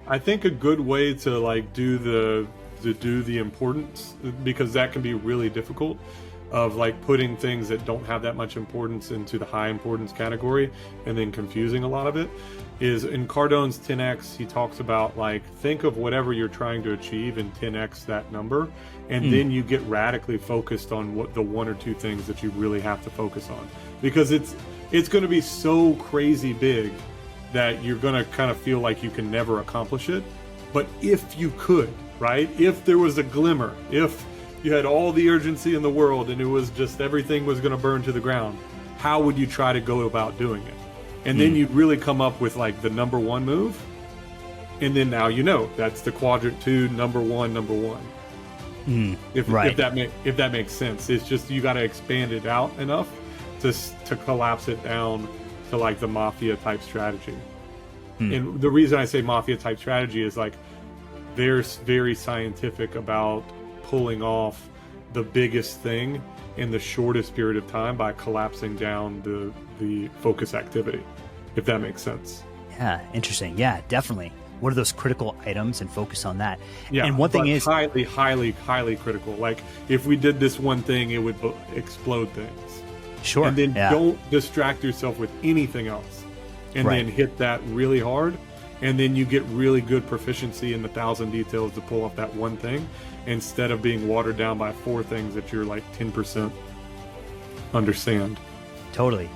I think a good way to like do the importance, because that can be really difficult, of like putting things that don't have that much importance into the high importance category and then confusing a lot of it, is in Cardone's 10x. He talks about like, think of whatever you're trying to achieve and 10x that number, and then you get radically focused on what the one or two things that you really have to focus on, because it's going to be so crazy big that you're going to kind of feel like you can never accomplish it. But if you could, right? If there was a glimmer, if you had all the urgency in the world and it was just everything was going to burn to the ground, how would you try to go about doing it? And then you'd really come up with like the number one move. And then now that's the quadrant 2, number one. If that makes sense. It's just you got to expand it out enough to collapse it down to like the Mafia type strategy. And the reason I say Mafia type strategy is like, they're very scientific about pulling off the biggest thing in the shortest period of time by collapsing down the focus activity, if that makes sense. Yeah, interesting. Yeah, definitely. What are those critical items, and focus on that. Yeah, and one thing is highly, highly, highly critical. Like if we did this one thing, it would explode things. Sure. And then don't distract yourself with anything else. And then hit that really hard. And then you get really good proficiency in the 1,000 details to pull off that one thing, instead of being watered down by 4 things that you're like 10% understand. Totally.